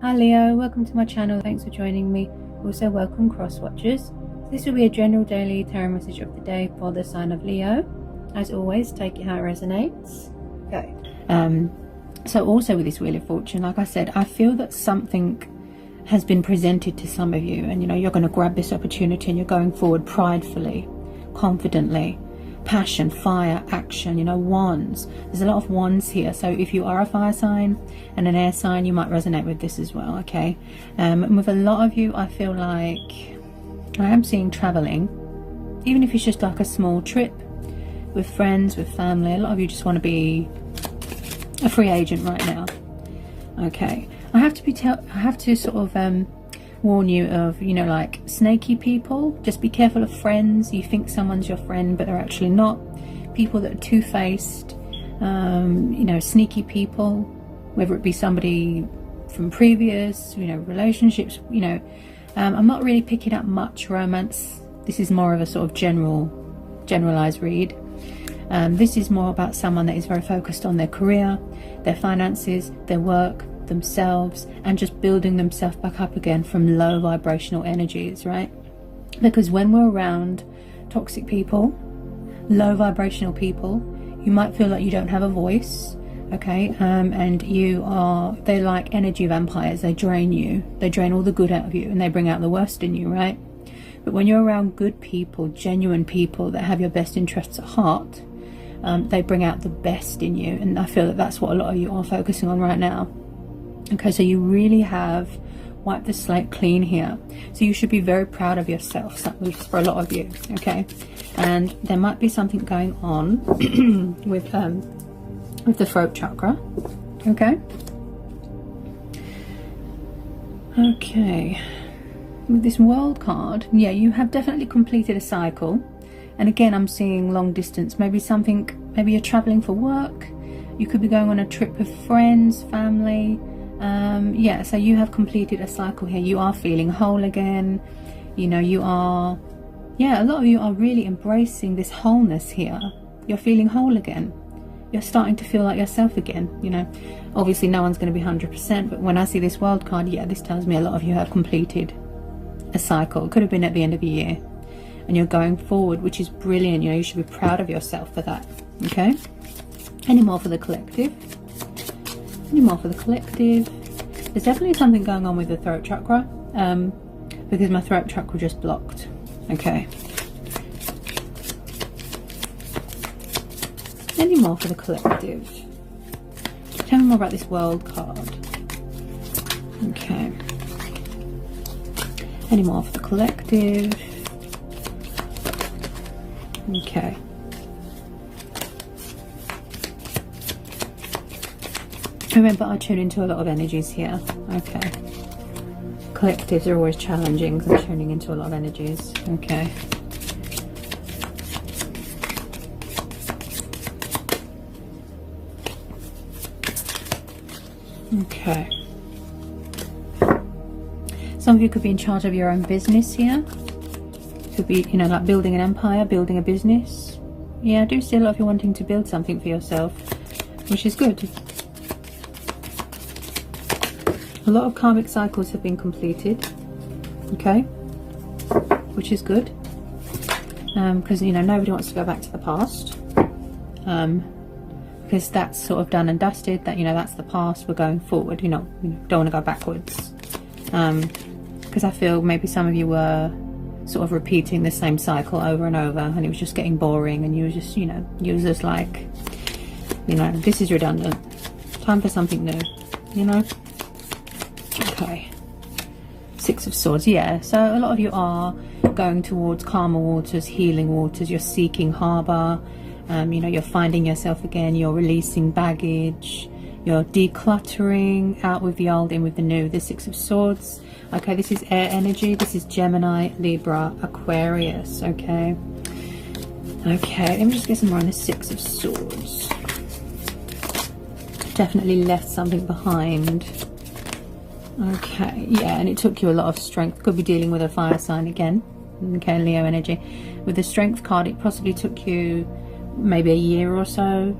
Hi Leo, welcome to my channel. Thanks for joining me. Also welcome cross watchers. This will be a general daily tarot message of the day for the sign of Leo. As always, take it how it resonates. Okay. So also with this Wheel of Fortune, like I said, I feel that something has been presented to some of you, and you're going to grab this opportunity and you're going forward pridefully, confidently. Passion, fire, action, wands. There's a lot of wands here. So if you are a fire sign and an air sign, you might resonate with this as well, okay? And with a lot of you, I feel like I am seeing traveling, even if it's just like a small trip with friends, with family. A lot of you just want to be a free agent right now, okay? I have to sort of warn you of, like snaky people. Just be careful of friends. You think someone's your friend, but they're actually not. People that are two-faced, sneaky people, whether it be somebody from previous, relationships, I'm not really picking up much romance. This is more of a sort of generalized read. This is more about someone that is very focused on their career, their finances, their work, themselves, and just building themselves back up again from low vibrational energies, right? Because when we're around toxic people, low vibrational people, you might feel like you don't have a voice, okay? And they're like energy vampires. They drain you, they drain all the good out of you, and they bring out the worst in you, right? But when you're around good people, genuine people that have your best interests at heart, they bring out the best in you. And I feel that that's what a lot of you are focusing on right now. Okay, so you really have wiped the slate clean here. So you should be very proud of yourself, for a lot of you, okay? And there might be something going on with the throat chakra, okay? Okay, with this World card, yeah, you have definitely completed a cycle. And again, I'm seeing long distance, maybe you're traveling for work. You could be going on a trip with friends, family. Yeah, so you have completed a cycle here. You are feeling whole again. A lot of you are really embracing this wholeness here. You're feeling whole again. You're starting to feel like yourself again. Obviously no one's going to be 100%, but when I see this World card, yeah, this tells me a lot of you have completed a cycle. It could have been at the end of the year, and you're going forward, which is brilliant. You should be proud of yourself for that, okay? Any more for the collective? Any more for the collective? There's definitely something going on with the throat chakra, because my throat chakra just blocked, okay? Any more for the collective? Tell me more about this World card. Okay. Any more for the collective? Okay. Remember, I tune into a lot of energies here. Okay. Collectives are always challenging because I'm tuning into a lot of energies. Okay. Okay. Some of you could be in charge of your own business here. Could be, like building an empire, building a business. Yeah, I do see a lot of you wanting to build something for yourself, which is good. A lot of karmic cycles have been completed, okay, which is good, because nobody wants to go back to the past, because that's sort of done and dusted. That's the past. We're going forward. Don't want to go backwards, because I feel maybe some of you were sort of repeating the same cycle over and over, and it was just getting boring, and you were just you was just like, this is redundant. Time for something new, Okay, Six of Swords. Yeah, so a lot of you are going towards calmer waters, healing waters. You're seeking harbour. You're finding yourself again. You're releasing baggage. You're decluttering, out with the old, in with the new. The Six of Swords. Okay, this is air energy. This is Gemini, Libra, Aquarius. Okay. Okay, let me just get some more on the Six of Swords. Definitely left something behind. Okay, yeah, and it took you a lot of strength. Could be dealing with a fire sign again. Okay, Leo energy. With the Strength card, it possibly took you maybe a year or so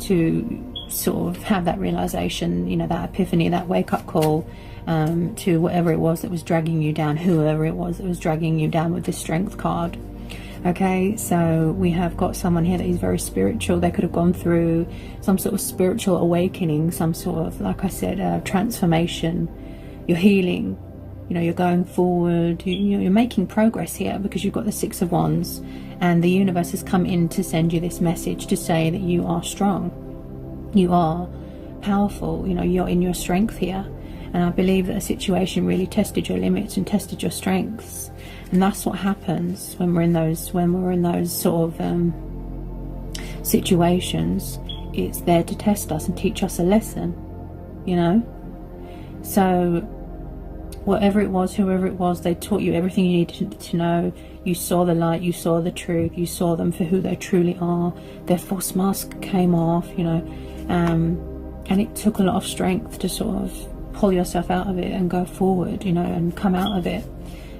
to sort of have that realization, you know, that epiphany, that wake-up call to whatever it was that was dragging you down, whoever it was that was dragging you down with the Strength card. Okay, so we have got someone here that is very spiritual. They could have gone through some sort of spiritual awakening, some sort of, like I said, transformation. You're healing, you know, you're going forward, you're making progress here, because you've got the Six of Wands, and the universe has come in to send you this message to say that you are strong, you are powerful, you know, you're in your strength here. And I believe that a situation really tested your limits and tested your strengths. And that's what happens when we're in those sort of situations. It's there to test us and teach us a lesson, you know. So whatever it was, whoever it was, they taught you everything you needed to know. You saw the light, you saw the truth, you saw them for who they truly are. Their false mask came off, you know, and it took a lot of strength to sort of pull yourself out of it and go forward, you know, and come out of it.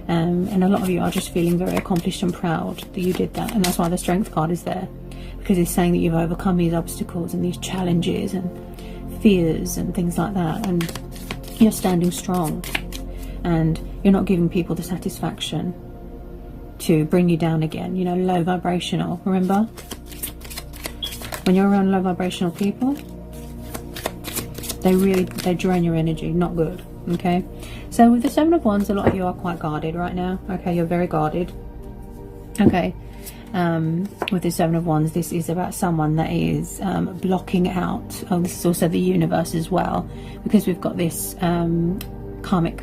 And a lot of you are just feeling very accomplished and proud that you did that. And that's why the Strength card is there, because it's saying that you've overcome these obstacles and these challenges and fears and things like that, and you're standing strong, and you're not giving people the satisfaction to bring you down again. You know, low vibrational. Remember, when you're around low vibrational people, they drain your energy. Not good. Okay, so with the Seven of Wands, a lot of you are quite guarded right now. Okay, you're very guarded. Okay, with the Seven of Wands, this is about someone that is blocking out. Oh, this is also the universe as well, because we've got this karmic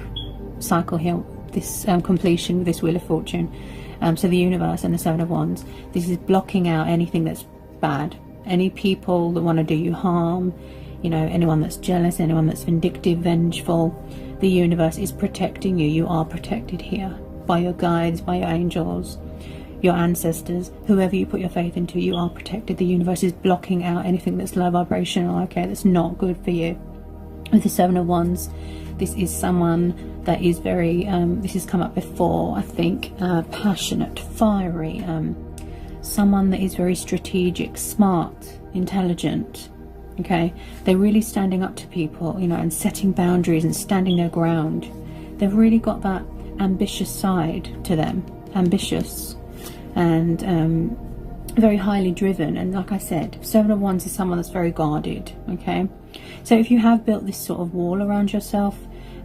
cycle here, this completion with this Wheel of Fortune. So the universe and the Seven of Wands, this is blocking out anything that's bad, any people that want to do you harm, you know, anyone that's jealous, anyone that's vindictive, vengeful. The universe is protecting you. You are protected here by your guides, by your angels, your ancestors, whoever you put your faith into. You are protected. The universe is blocking out anything that's low vibrational, okay, that's not good for you. With the Seven of Wands, this is someone that is very this has come up before, I think, passionate, fiery, someone that is very strategic, smart, intelligent. Okay, they're really standing up to people, you know, and setting boundaries and standing their ground. They've really got that ambitious side to them, ambitious and very highly driven. And like I said, Seven of Wands is someone that's very guarded. Okay, so if you have built this sort of wall around yourself,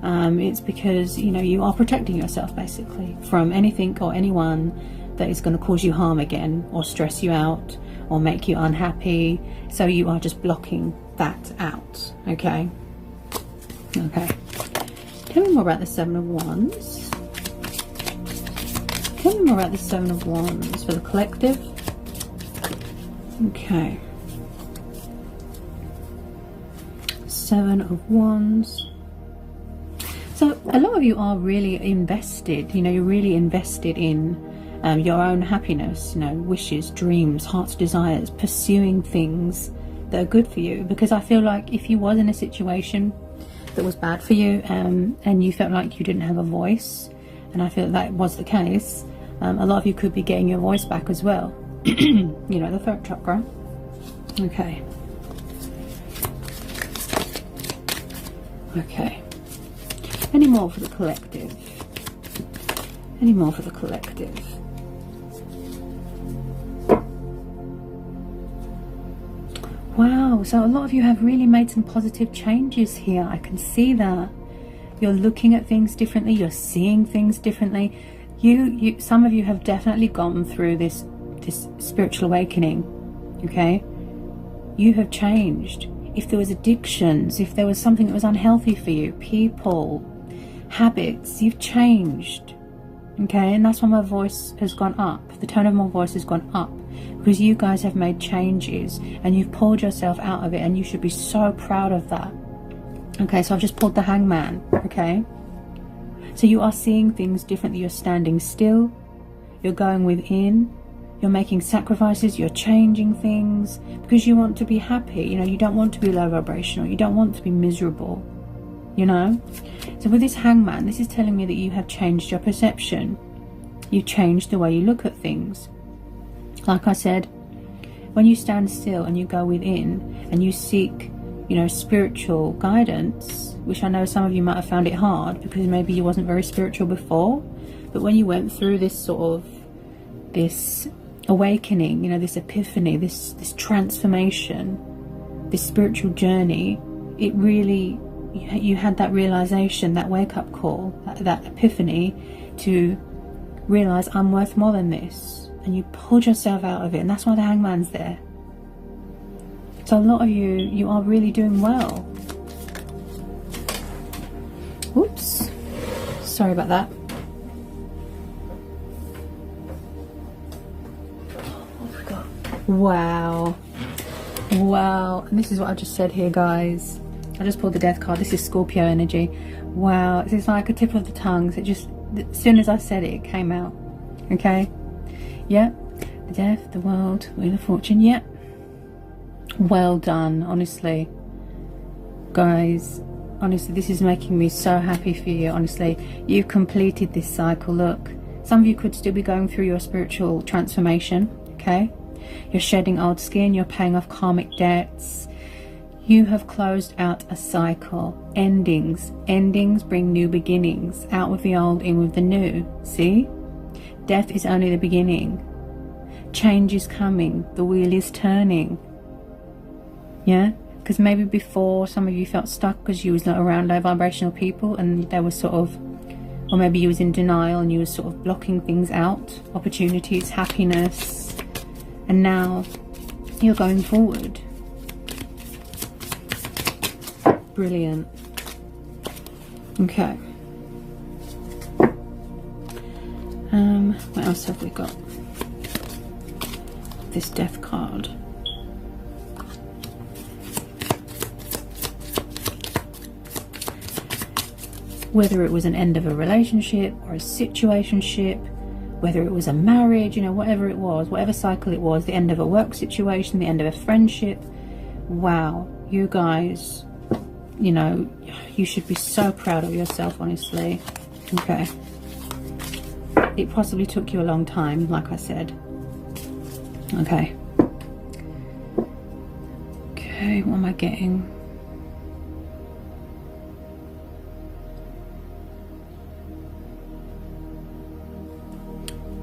it's because, you know, you are protecting yourself basically from anything or anyone that is going to cause you harm again, or stress you out, or make you unhappy. So you are just blocking that out. Okay, okay, tell me more about the Seven of Wands. Tell me more about the Seven of Wands for the collective. Okay, Seven of Wands. So a lot of you are really invested, you know, you're really invested in your own happiness, you know, wishes, dreams, heart's desires, pursuing things that are good for you. Because I feel like if you was in a situation that was bad for you, and you felt like you didn't have a voice, and I feel that was the case, a lot of you could be getting your voice back as well. You know, the throat chakra. Okay. Okay. Any more for the collective? Any more for the collective? Wow, so a lot of you have really made some positive changes here. I can see that. You're looking at things differently. You're seeing things differently. Some of you have definitely gone through this spiritual awakening. Okay, you have changed. If there was addictions, if there was something that was unhealthy for you, people, habits, you've changed. Okay, and that's why my voice has gone up. The tone of my voice has gone up, because you guys have made changes and you've pulled yourself out of it, and you should be so proud of that. Okay, so I've just pulled the Hangman. Okay, so you are seeing things differently. You're standing still, you're going within, you're making sacrifices, you're changing things because you want to be happy. You know, you don't want to be low vibrational, you don't want to be miserable, you know. So with this Hangman, this is telling me that you have changed your perception. You changed the way you look at things. Like I said, when you stand still and you go within and you seek, you know, spiritual guidance, which I know some of you might have found it hard because maybe you wasn't very spiritual before, but when you went through this sort of, this awakening, you know, this epiphany, this transformation, this spiritual journey, it really, you had that realization, that wake-up call, that epiphany to realize, I'm worth more than this, and you pulled yourself out of it, and that's why the Hangman's there. So a lot of you are really doing well. Oops, sorry about that. Wow, wow, and this is what I just said here, guys. I just pulled the death card. This is Scorpio energy. Wow, it's like a tip of the tongue. So it just, as soon as I said it, it came out. Okay, yeah, the death, the world, wheel of fortune. Yeah, well done, honestly, guys. Honestly, this is making me so happy for you. Honestly, you've completed this cycle. Look, some of you could still be going through your spiritual transformation. Okay, you're shedding old skin, you're paying off karmic debts, you have closed out a cycle. Endings bring new beginnings. Out with the old, in with the new. See, death is only the beginning. Change is coming, the wheel is turning. Yeah, because maybe before some of you felt stuck because you was not around low vibrational people, and they were sort of, or maybe you was in denial and you was sort of blocking things out, opportunities, happiness. And now you're going forward. Brilliant. Okay. What else have we got? This death card. Whether it was an end of a relationship or a situationship, whether it was a marriage, you know, whatever it was, whatever cycle it was, the end of a work situation, the end of a friendship. Wow, you guys, you know, you should be so proud of yourself, honestly. Okay. It possibly took you a long time, like I said. Okay. Okay, what am I getting?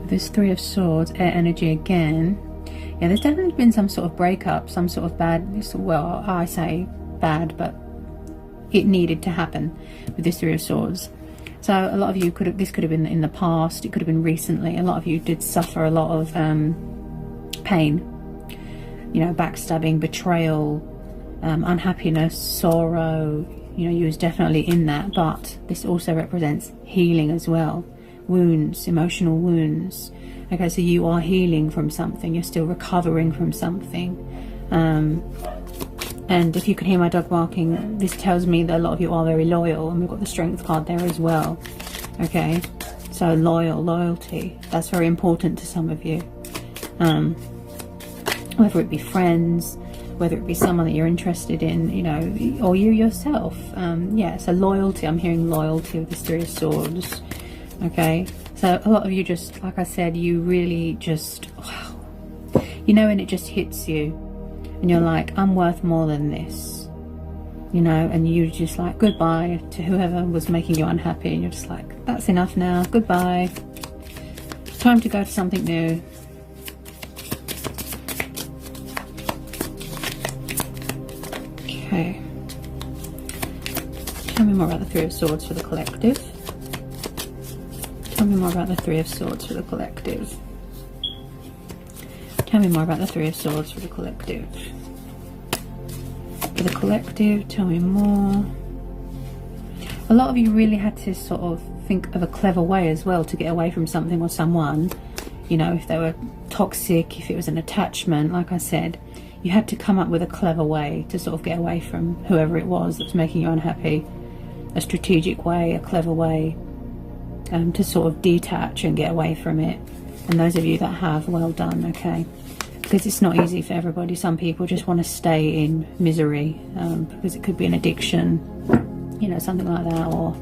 This Three of Swords, air energy again. Yeah, there's definitely been some sort of breakup, some sort of bad, well, I say bad, but it needed to happen with this Three of Swords. So a lot of you could have, this could have been in the past, it could have been recently. A lot of you did suffer a lot of pain, you know, backstabbing, betrayal, unhappiness, sorrow. You know, you was definitely in that, but this also represents healing as well. Wounds, emotional wounds. Okay, so you are healing from something, you're still recovering from something. And if you can hear my dog barking, this tells me that a lot of you are very loyal, and we've got the Strength card there as well. Okay, so loyalty, that's very important to some of you. Whether it be friends, whether it be someone that you're interested in, you know, or you yourself. Yeah, so loyalty, I'm hearing loyalty with this Three of Swords. Okay, so a lot of you just, like I said, you really just, wow, you know, and it just hits you and you're like, I'm worth more than this, you know, and you just like, goodbye to whoever was making you unhappy, and you're just like, that's enough now, goodbye, time to go to something new. Okay, tell me more about the Three of Swords for the collective. Tell me more about the Three of Swords for the collective. Tell me more about the Three of Swords for the collective. For the collective, tell me more. A lot of you really had to sort of think of a clever way as well to get away from something or someone. You know, if they were toxic, if it was an attachment, like I said, you had to come up with a clever way to sort of get away from whoever it was that was making you unhappy. A strategic way, a clever way. To sort of detach and get away from it. And those of you that have, well done. Okay, because it's not easy for everybody. Some people just want to stay in misery, because it could be an addiction, you know, something like that. Or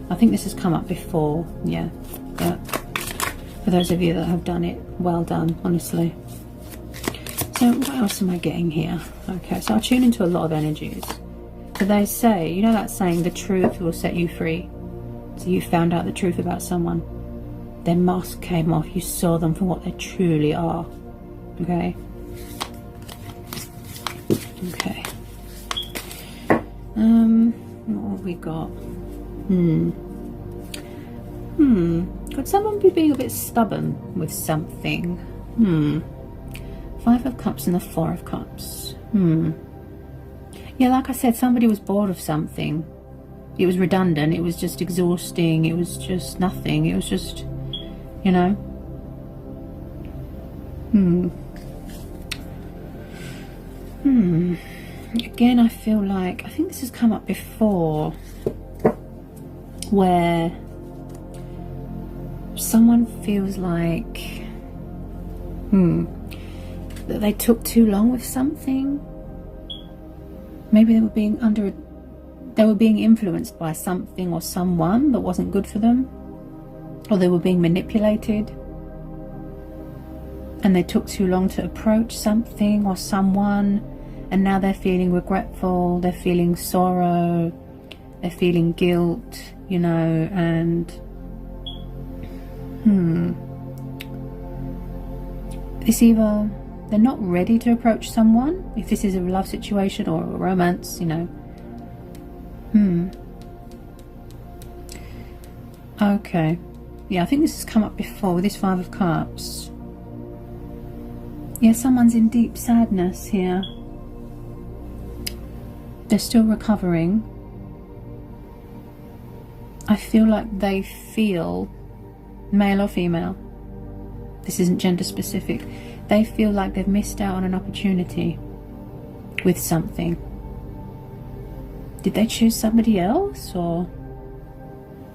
I think this has come up before. Yeah, but for those of you that have done it, well done, honestly. So what else am I getting here? Okay, so I tune into a lot of energies. So they say, you know that saying, the truth will set you free. So you found out the truth about someone. Their mask came off. You saw them for what they truly are. Okay. Okay. What have we got? Could someone be being a bit stubborn with something? 5 of Cups and the 4 of Cups. Yeah, like I said, somebody was bored of something. It was redundant. It was just exhausting. It was just nothing. It was just, you know. Again, I feel like, I think this has come up before, where someone feels like that they took too long with something. Maybe they were being influenced by something or someone that wasn't good for them, or they were being manipulated, and they took too long to approach something or someone, and now they're feeling regretful, they're feeling sorrow, they're feeling guilt, you know, and it's either they're not ready to approach someone, if this is a love situation or a romance, you know. Okay. Yeah, I think this has come up before with this 5 of Cups. Yeah, someone's in deep sadness here. They're still recovering. I feel like they feel, male or female, this isn't gender specific, they feel like they've missed out on an opportunity with something. Did they choose somebody else, or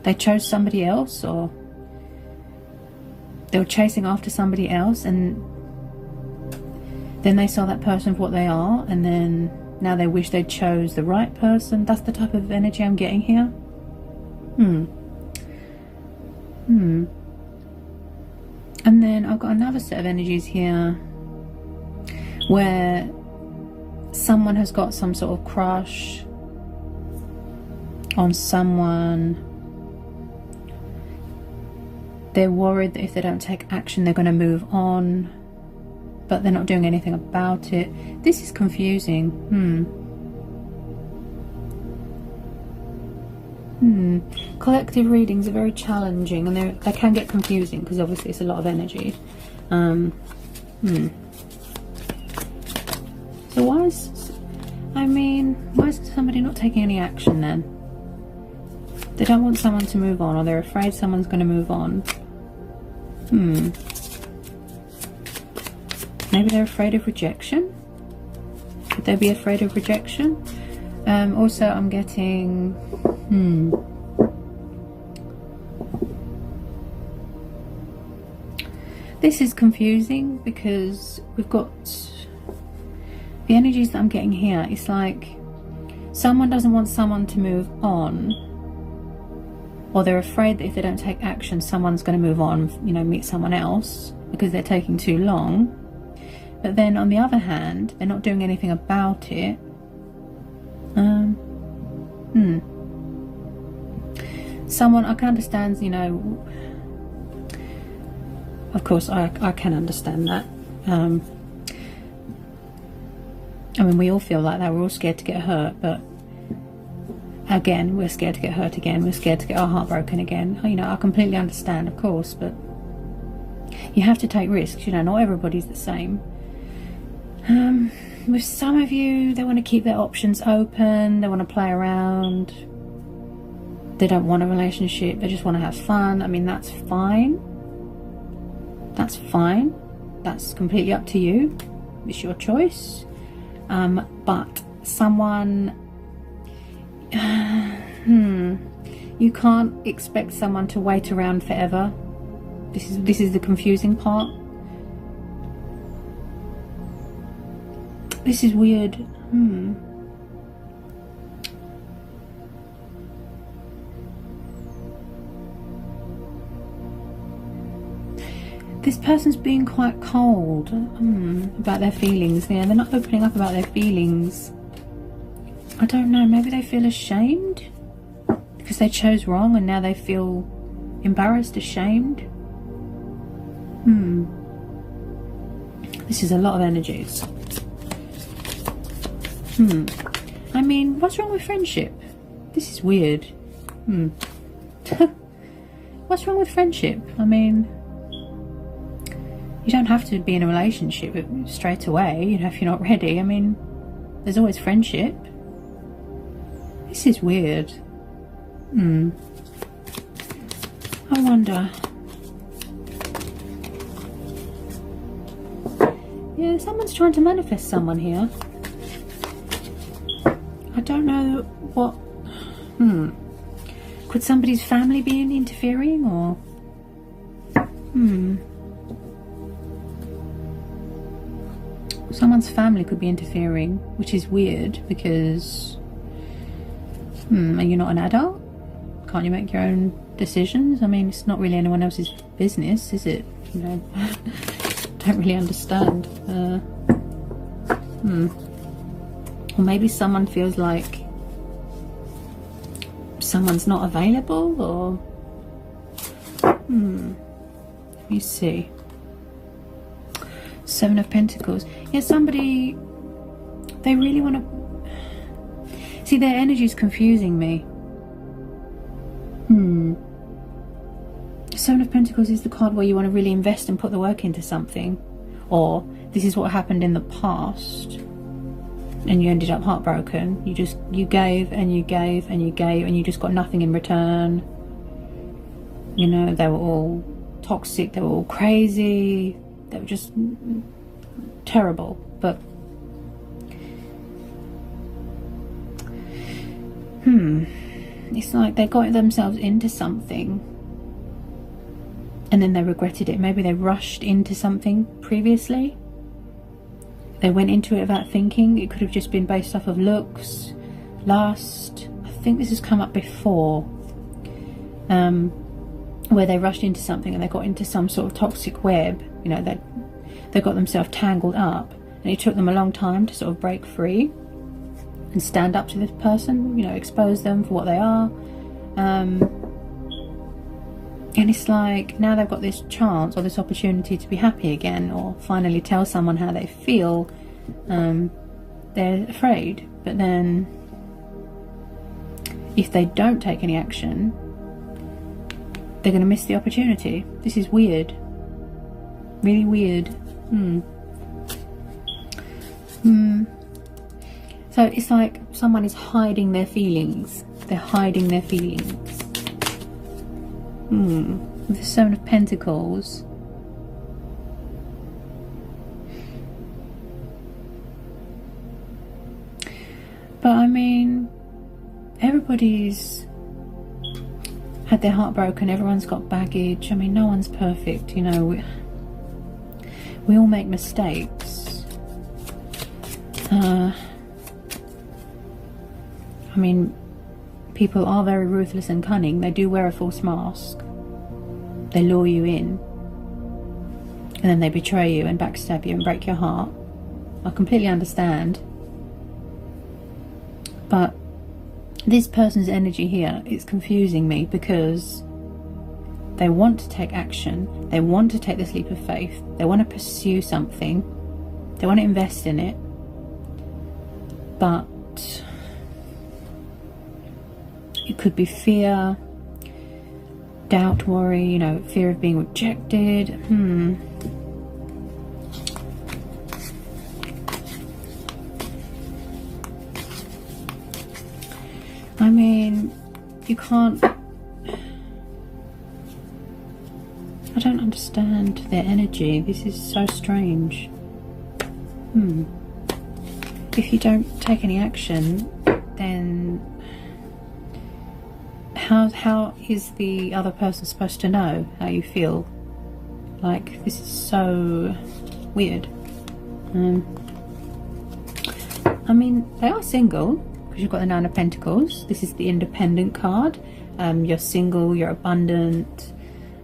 they chose somebody else, or they were chasing after somebody else, and then they saw that person for what they are, and then now they wish they chose the right person? That's the type of energy I'm getting here. And then I've got another set of energies here where someone has got some sort of crush on someone. They're worried that if they don't take action they're going to move on, but they're not doing anything about it. This is confusing. Collective readings are very challenging, and they can get confusing because obviously it's a lot of energy. So why is somebody not taking any action then? They don't want someone to move on, or they're afraid someone's going to move on. Maybe they're afraid of rejection. Could they be afraid of rejection? Also, I'm getting this is confusing because we've got the energies that I'm getting here. It's like someone doesn't want someone to move on, or they're afraid that if they don't take action someone's going to move on, you know, meet someone else because they're taking too long. But then on the other hand, they're not doing anything about it. Someone, I can understand, you know, of course I can understand that. I mean, we all feel like that. We're all scared to get hurt, but again, we're scared to get hurt again. We're scared to get our heart broken again. You know, I completely understand, of course, but you have to take risks. You know, not everybody's the same. With some of you, they want to keep their options open. They want to play around. They don't want a relationship. They just want to have fun. I mean, that's fine. That's fine. That's completely up to you. It's your choice. But someone, you can't expect someone to wait around forever. This is the confusing part. This is weird. This person's being quite cold about their feelings. Yeah, they're not opening up about their feelings. I don't know, maybe they feel ashamed because they chose wrong and now they feel embarrassed, ashamed. This is a lot of energies. I mean, what's wrong with friendship? This is weird. What's wrong with friendship? I mean, you don't have to be in a relationship straight away, you know, if you're not ready. I mean, there's always friendship. This is weird. I wonder. Yeah, someone's trying to manifest someone here. I don't know what. Could somebody's family be interfering, or? Someone's family could be interfering, which is weird because. Are you not an adult? Can't you make your own decisions? I mean, it's not really anyone else's business, is it? You know, don't really understand. Or maybe someone feels like someone's not available, or let me see. 7 of Pentacles. Yeah, somebody, they really want to see, their energy is confusing me. 7 of Pentacles is the card where you want to really invest and put the work into something, or this is what happened in the past and you ended up heartbroken. You gave and you gave and you gave and you just got nothing in return. You know, they were all toxic, they were all crazy, they were just terrible. But it's like they got themselves into something and then they regretted it. Maybe they rushed into something previously. They went into it without thinking. It could have just been based off of looks, lust. I think this has come up before, where they rushed into something and they got into some sort of toxic web. You know, they got themselves tangled up, and it took them a long time to sort of break free and stand up to this person, you know, expose them for what they are. And it's like now they've got this chance or this opportunity to be happy again, or finally tell someone how they feel. They're afraid, but then if they don't take any action, they're going to miss the opportunity. This is weird, really weird. So it's like someone is hiding their feelings. They're hiding their feelings. With the 7 of Pentacles. But I mean, everybody's had their heart broken. Everyone's got baggage. I mean, no one's perfect. You know, we all make mistakes. I mean, people are very ruthless and cunning. They do wear a false mask. They lure you in, and then they betray you and backstab you and break your heart. I completely understand. But this person's energy here is confusing me, because they want to take action. They want to take this leap of faith. They want to pursue something. They want to invest in it. But it could be fear, doubt, worry, you know, fear of being rejected. I mean, you can't. I don't understand their energy. This is so strange. If you don't take any action, then how is the other person supposed to know how you feel? Like, this is so weird. I mean, they are single, because you've got the 9 of Pentacles. This is the independent card. You're single, you're abundant,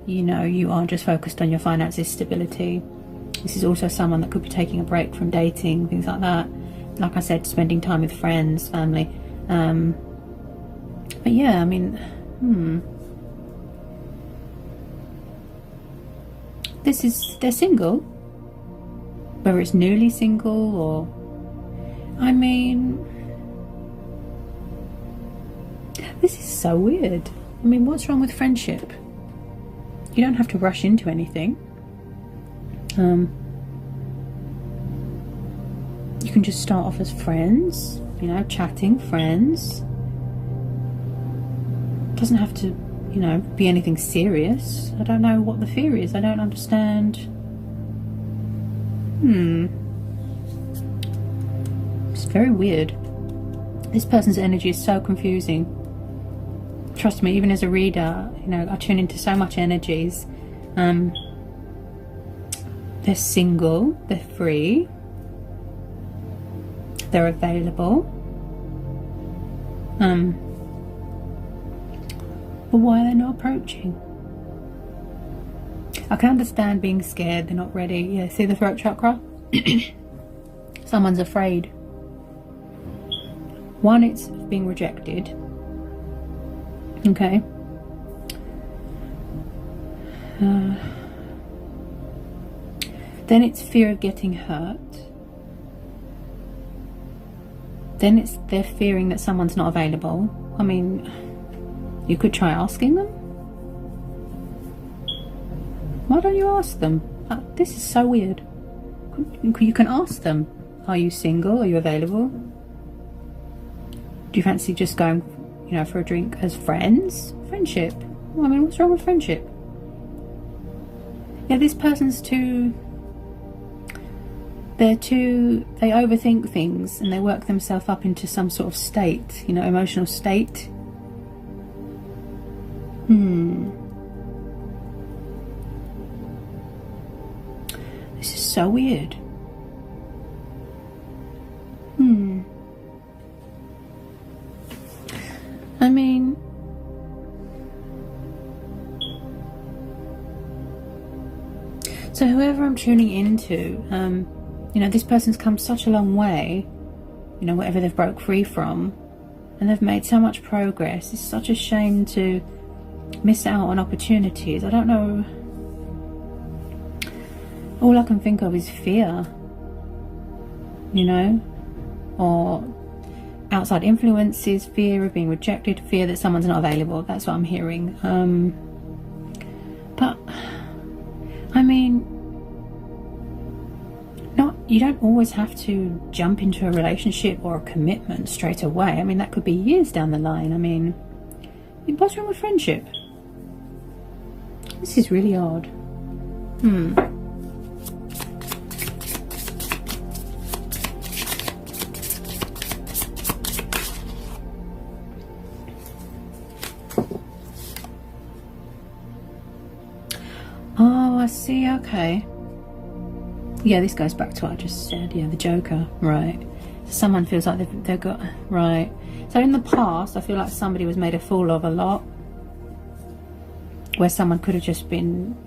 you know, you are just focused on your finances, stability. This is also someone that could be taking a break from dating, things like that. Like I said, spending time with friends, family. But yeah, I mean, they're single, whether it's newly single or, I mean, this is so weird. I mean, what's wrong with friendship? You don't have to rush into anything. You can just start off as friends, you know, chatting, friends. Doesn't have to, you know, be anything serious. I don't know what the fear is. I don't understand. It's very weird. This person's energy is so confusing. Trust me, even as a reader, you know, I tune into so much energies. They're single, they're free, they're available. But why are they not approaching? I can understand being scared, they're not ready. Yeah, see the throat chakra? Someone's afraid. One, it's being rejected. Okay. Then it's fear of getting hurt. Then it's they're fearing that someone's not available. I mean, you could try asking them. Why don't you ask them? This is so weird. You can ask them, are you single? Are you available? Do you fancy just going, you know, for a drink as friends? Friendship. Well, I mean, what's wrong with friendship? Yeah, this person's too... they overthink things and they work themselves up into some sort of state, you know, emotional state. This is so weird. I mean, so whoever I'm tuning into, you know, this person's come such a long way, you know, whatever they've broke free from, and they've made so much progress. It's such a shame to miss out on opportunities. I don't know. All I can think of is fear, you know, or outside influences, fear of being rejected, fear that someone's not available. That's what I'm hearing. But, I mean, you don't always have to jump into a relationship or a commitment straight away. I mean, that could be years down the line. I mean, what's wrong with friendship? This is really odd. Oh, I see, okay. Yeah, this goes back to what I just said. Yeah, the Joker, right. Someone feels like they've got, right. So in the past, I feel like somebody was made a fool of a lot. Where someone could have just been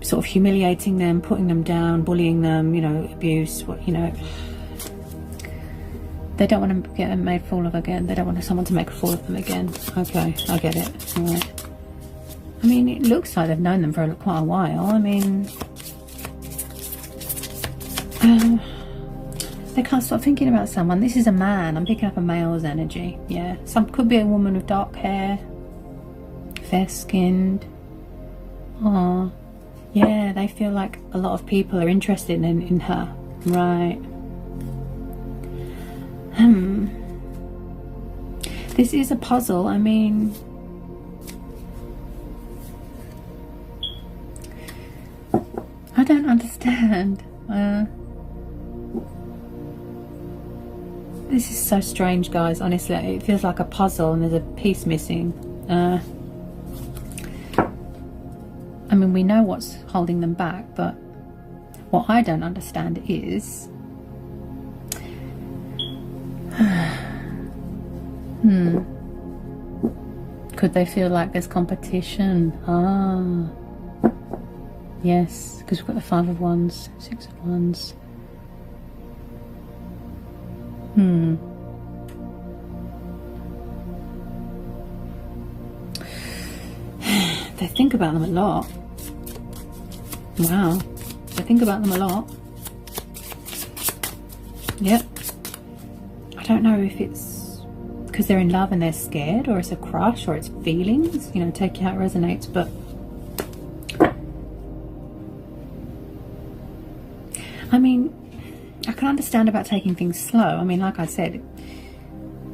sort of humiliating them, putting them down, bullying them, you know, abuse, you know. They don't want to get made a fool of again. They don't want someone to make a fool of them again. Okay, I get it. All right. I mean, it looks like they've known them for quite a while. I mean, they can't stop thinking about someone. This is a man. I'm picking up a male's energy. Yeah, could be a woman with dark hair, fair-skinned. Oh, yeah, they feel like a lot of people are interested in her. Right. This is a puzzle. I mean, I don't understand. This is so strange, guys. Honestly, it feels like a puzzle and there's a piece missing. I mean, we know what's holding them back, but what I don't understand is Could they feel like there's competition? Ah, yes, because we've got the 5 of Wands, 6 of Wands. They think about them a lot. Wow, they think about them a lot. Yep. I don't know if it's because they're in love and they're scared, or it's a crush, or it's feelings. You know, take it how it resonates. But I mean, I can understand about taking things slow. I mean, like I said,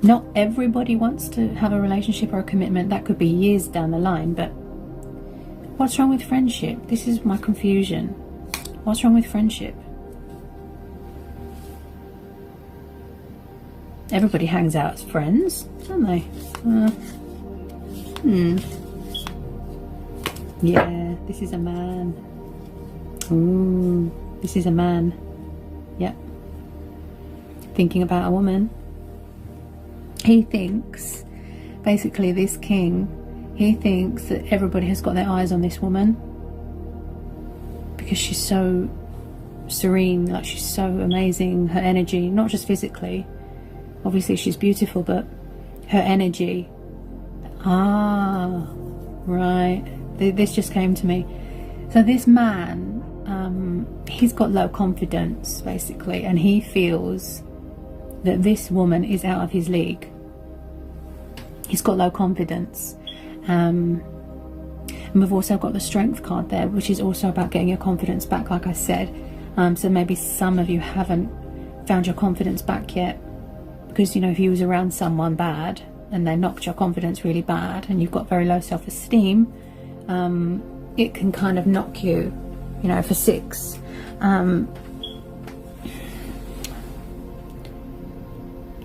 not everybody wants to have a relationship or a commitment. That could be years down the line. But what's wrong with friendship? This is my confusion. What's wrong with friendship? Everybody hangs out as friends, don't they? Yeah, this is a man. Ooh, this is a man. Yep. Thinking about a woman. He thinks, basically this king, he thinks that everybody has got their eyes on this woman because she's so serene, like she's so amazing, her energy, not just physically. Obviously she's beautiful, but her energy. Ah, right. This just came to me. So this man, he's got low confidence, basically, and he feels that this woman is out of his league. He's got low confidence. And we've also got the Strength card there, which is also about getting your confidence back, like I said. So maybe some of you haven't found your confidence back yet. Because, you know, if you was around someone bad and they knocked your confidence really bad and you've got very low self-esteem, it can kind of knock you, you know, for 6.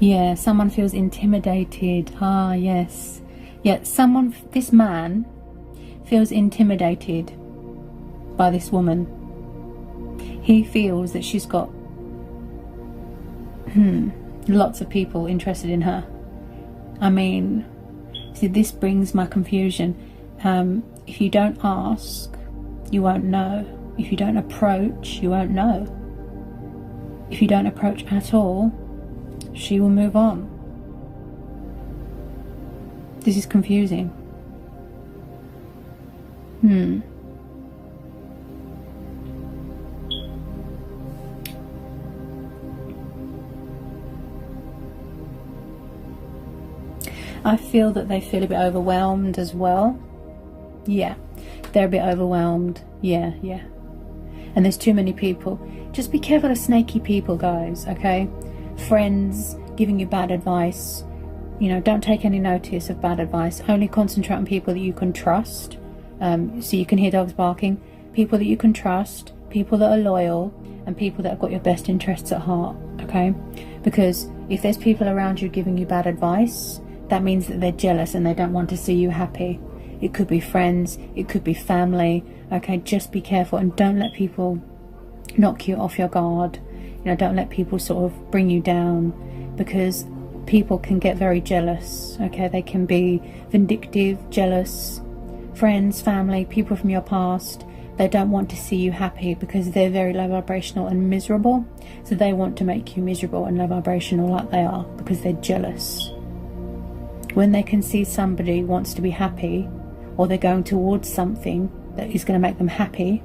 Yeah, someone feels intimidated. Ah, yes. Yeah, this man feels intimidated by this woman. He feels that she's got lots of people interested in her. I mean, see, this brings my confusion. If you don't ask, you won't know. If you don't approach, you won't know. If you don't approach at all, she will move on. This is confusing. I feel that they feel a bit overwhelmed as well. Yeah, they're a bit overwhelmed. Yeah. And there's too many people. Just be careful of snaky people, guys, okay? Friends giving you bad advice. You know, don't take any notice of bad advice. Only concentrate on people that you can trust. So you can hear dogs barking. People that you can trust, people that are loyal, and people that have got your best interests at heart, okay? Because if there's people around you giving you bad advice, that means that they're jealous and they don't want to see you happy. It could be friends, it could be family, okay? Just be careful and don't let people knock you off your guard. You know, don't let people sort of bring you down, because people can get very jealous, okay? They can be vindictive, jealous. Friends, family, people from your past, they don't want to see you happy because they're very low vibrational and miserable. So they want to make you miserable and low vibrational like they are because they're jealous. When they can see somebody wants to be happy, or they're going towards something that is going to make them happy,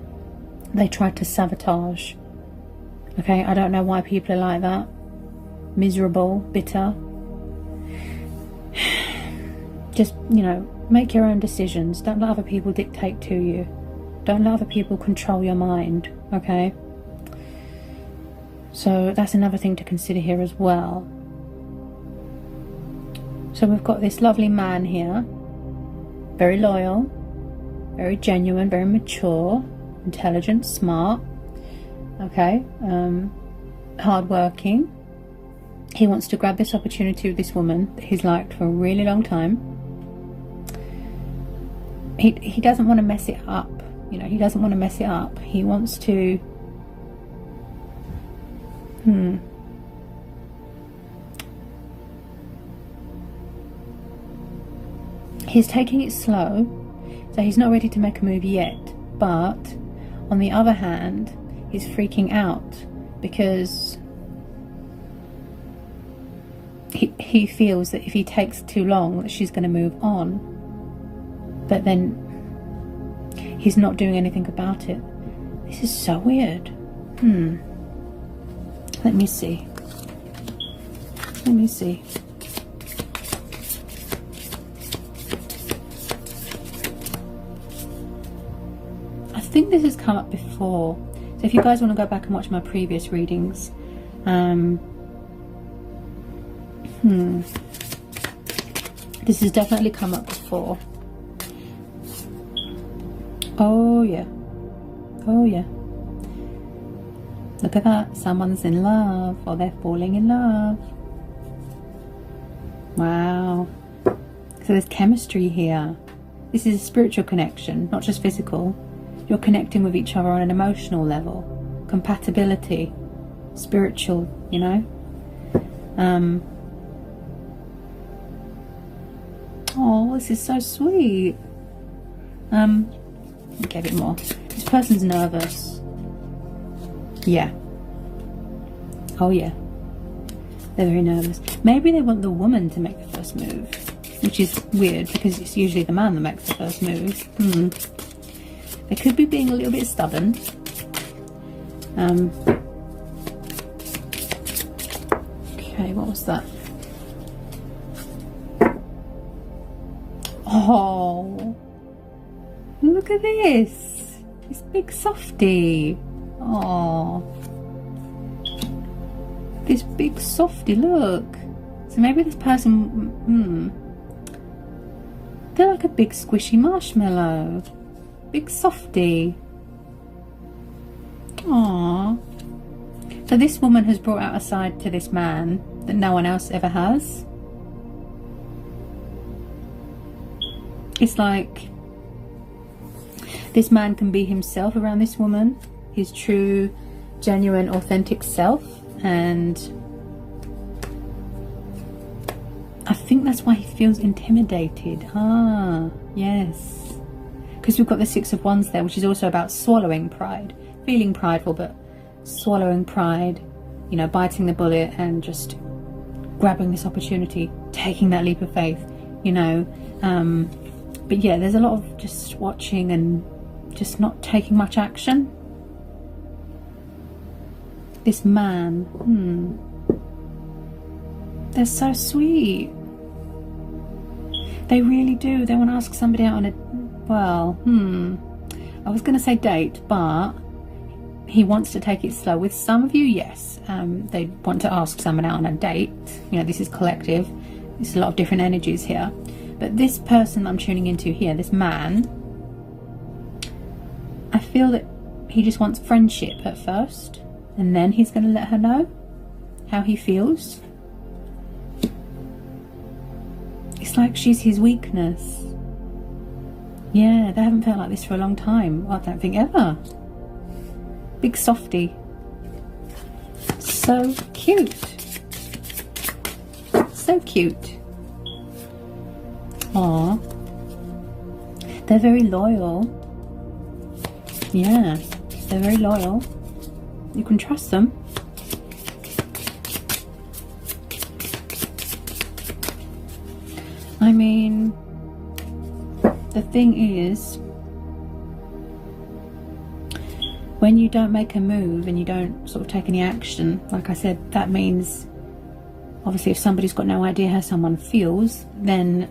they try to sabotage. Okay, I don't know why people are like that. Miserable, bitter. Just, you know, make your own decisions. Don't let other people dictate to you. Don't let other people control your mind, okay? So that's another thing to consider here as well. So we've got this lovely man here, very loyal, very genuine, very mature, intelligent, smart, okay, hardworking. He wants to grab this opportunity with this woman that he's liked for a really long time. He doesn't want to mess it up, you know, he doesn't want to mess it up. He wants to He's taking it slow, so he's not ready to make a move yet. But on the other hand, he's freaking out because he feels that if he takes too long, that she's going to move on. But then he's not doing anything about it. This is so weird. Let me see. Let me see. I think this has come up before. So if you guys want to go back and watch my previous readings, this has definitely come up before. Oh yeah. Oh yeah. Look at that. Someone's in love, or they're falling in love. Wow. So there's chemistry here. This is a spiritual connection, not just physical. You're connecting with each other on an emotional level. Compatibility. Spiritual, you know. Oh, this is so sweet. Okay, a bit more. This person's nervous. Yeah. Oh yeah. They're very nervous. Maybe they want the woman to make the first move, which is weird because it's usually the man that makes the first move. They could be being a little bit stubborn. Okay, what was that? Oh, look at this. This big softie. Oh, this big softie, look. So maybe this person, they're like a big squishy marshmallow. Big softie. Aww. So this woman has brought out a side to this man that no one else ever has. It's like this man can be himself around this woman, his true, genuine, authentic self, and I think that's why he feels intimidated. Ah, yes. Because we've got the Six of Wands there, which is also about swallowing pride. Feeling prideful, but swallowing pride, you know, biting the bullet and just grabbing this opportunity, taking that leap of faith, you know. But yeah, there's a lot of just watching and just not taking much action. This man, they're so sweet. They really do. They want to ask somebody out on a, well, I was going to say date, but he wants to take it slow. With some of you, yes, they want to ask someone out on a date. You know, this is collective. There's a lot of different energies here. But this person I'm tuning into here, this man, I feel that he just wants friendship at first, and then he's going to let her know how he feels. It's like she's his weakness. Yeah, they haven't felt like this for a long time. Well, I don't think ever. Big softie. So cute. So cute. Aww. They're very loyal. Yeah, they're very loyal. You can trust them. I mean, the thing is, when you don't make a move and you don't sort of take any action, like I said, that means, obviously, if somebody's got no idea how someone feels, then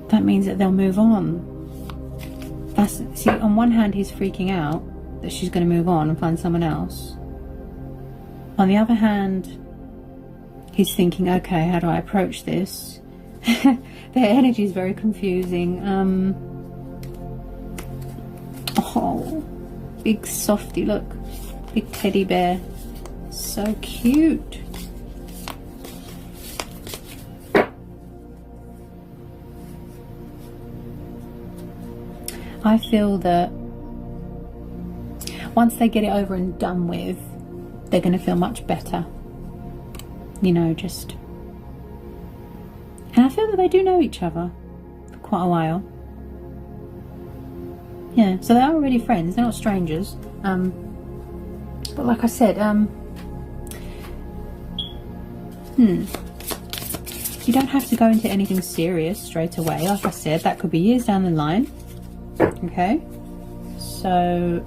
that means that they'll move on. That's, see, on one hand, he's freaking out that she's going to move on and find someone else. On the other hand, he's thinking, okay, how do I approach this? Their energy is very confusing. Oh, big softie, look. Big teddy bear. So cute. I feel that once they get it over and done with, they're going to feel much better. You know, just... And I feel no, they do know each other for quite a while. Yeah, so they are already friends. They're not strangers. But like I said, you don't have to go into anything serious straight away. Like I said, that could be years down the line. Okay, so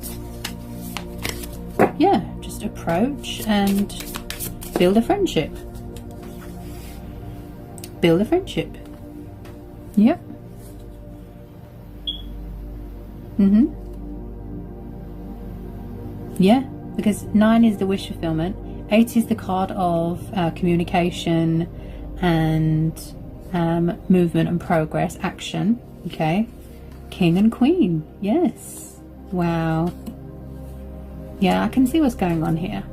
yeah, just approach and build a friendship. Build a friendship. Yep. Yeah, because 9 is the wish fulfillment. 8 is the card of communication and movement and progress, action. Okay, King and Queen. Yes. Wow. Yeah, I can see what's going on here.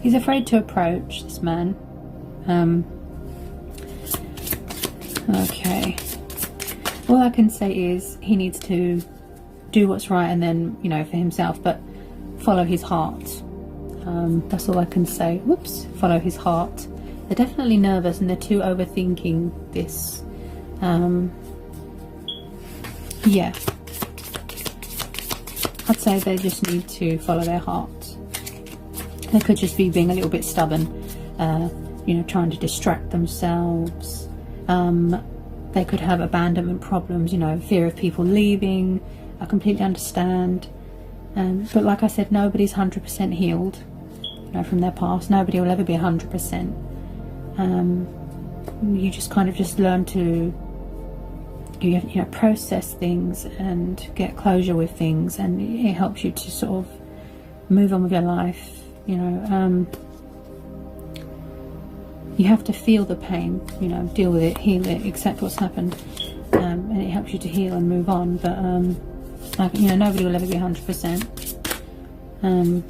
He's afraid to approach, this man. Okay. All I can say is he needs to do what's right, and then, you know, for himself, but follow his heart. That's all I can say. Whoops. Follow his heart. They're definitely nervous and they're too overthinking this. Yeah. I'd say they just need to follow their heart. They could just be being a little bit stubborn, you know, trying to distract themselves. They could have abandonment problems, you know, fear of people leaving. I completely understand. But like I said, nobody's 100% healed, you know, from their past. Nobody will ever be 100%. You just kind of just learn to, you know, process things and get closure with things, and it helps you to sort of move on with your life. You know, you have to feel the pain, you know, deal with it, heal it, accept what's happened, and it helps you to heal and move on. But like, you know, nobody will ever be 100%.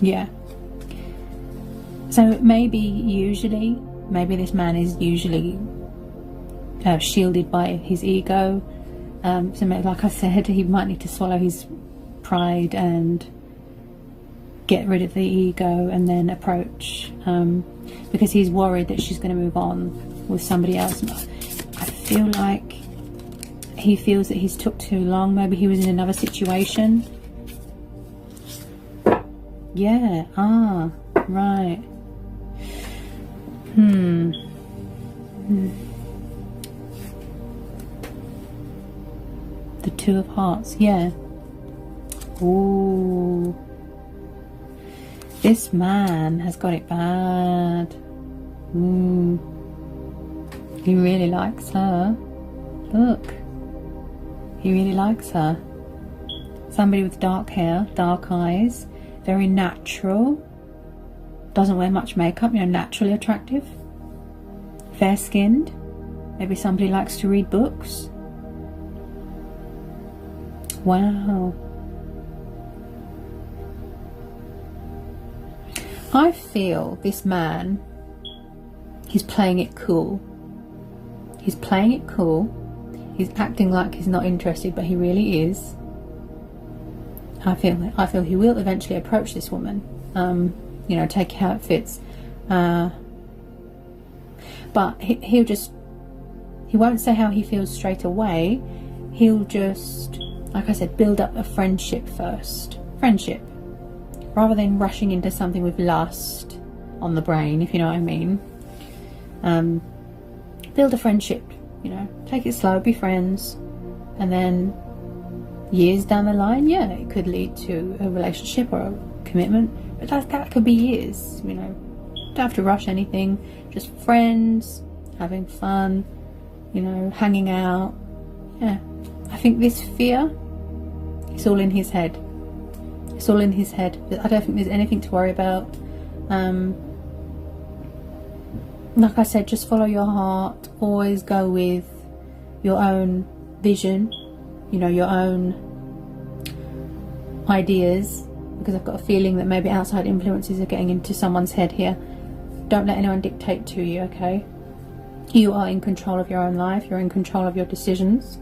Yeah. So maybe this man is usually shielded by his ego. So maybe, like I said, he might need to swallow his pride and get rid of the ego and then approach, because he's worried that she's going to move on with somebody else. I feel like he feels that he's took too long. Maybe he was in another situation. Yeah. Ah, right. The Two of Hearts. Yeah. Ooh. This man has got it bad. He really likes her. Look. He really likes her. Somebody with dark hair, dark eyes, very natural. Doesn't wear much makeup, you know, naturally attractive. Fair skinned. Maybe somebody likes to read books. Wow. I feel this man, he's playing it cool. He's playing it cool. He's acting like he's not interested, but he really is. I feel he will eventually approach this woman. You know, take how it fits. But he won't say how he feels straight away. He'll just, like I said, build up a friendship first. Friendship. Rather than rushing into something with lust on the brain, if you know what I mean. Build a friendship, you know. Take it slow, be friends. And then years down the line, yeah, it could lead to a relationship or a commitment. But that could be years, you know. Don't have to rush anything. Just friends, having fun, you know, hanging out. Yeah. I think this fear, it's all in his head. It's all in his head. I don't think there's anything to worry about. Like I said, just follow your heart. Always go with your own vision, you know, your own ideas, because I've got a feeling that maybe outside influences are getting into someone's head here. Don't let anyone dictate to you, okay? You are in control of your own life. You're in control of your decisions.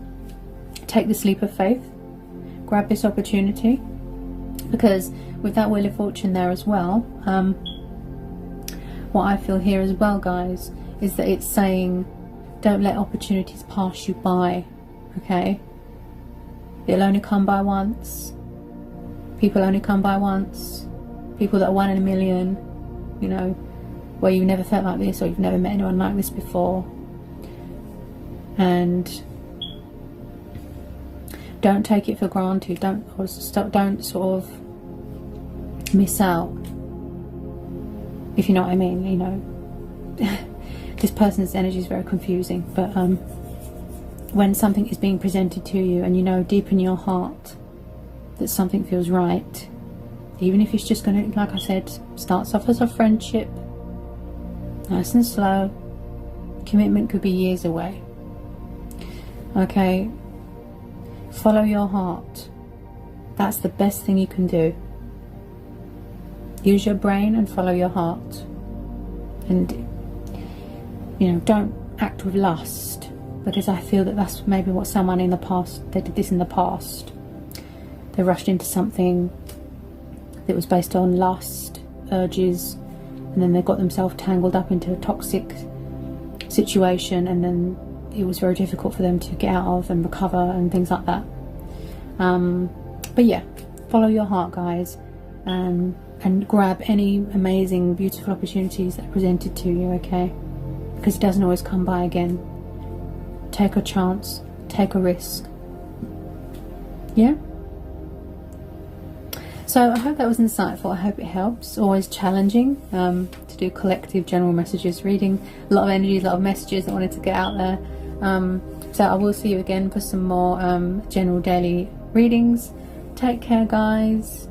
Take this leap of faith. Grab this opportunity. Because with that Wheel of Fortune there as well, what I feel here as well, guys, is that it's saying don't let opportunities pass you by, okay? It'll only come by once. People only come by once. People that are 1 in a million, you know, where you've never felt like this or you've never met anyone like this before. And don't take it for granted. Don't sort of miss out, if you know what I mean. You know, this person's energy is very confusing, but when something is being presented to you and you know deep in your heart that something feels right, even if it's just going to, like I said, starts off as a friendship, nice and slow, commitment could be years away, okay? Follow your heart. That's the best thing you can do. Use your brain and follow your heart. And, you know, don't act with lust, because I feel that that's maybe what someone in the past, they did this in the past. They rushed into something that was based on lust, urges, and then they got themselves tangled up into a toxic situation, and then it was very difficult for them to get out of and recover and things like that. But yeah, follow your heart, guys, and grab any amazing, beautiful opportunities that are presented to you, okay? Because it doesn't always come by again. Take a chance, take a risk. Yeah? So I hope that was insightful. I hope it helps. Always challenging to do collective general messages, reading a lot of energies, a lot of messages I wanted to get out there. So I will see you again for some more general daily readings. Take care, guys.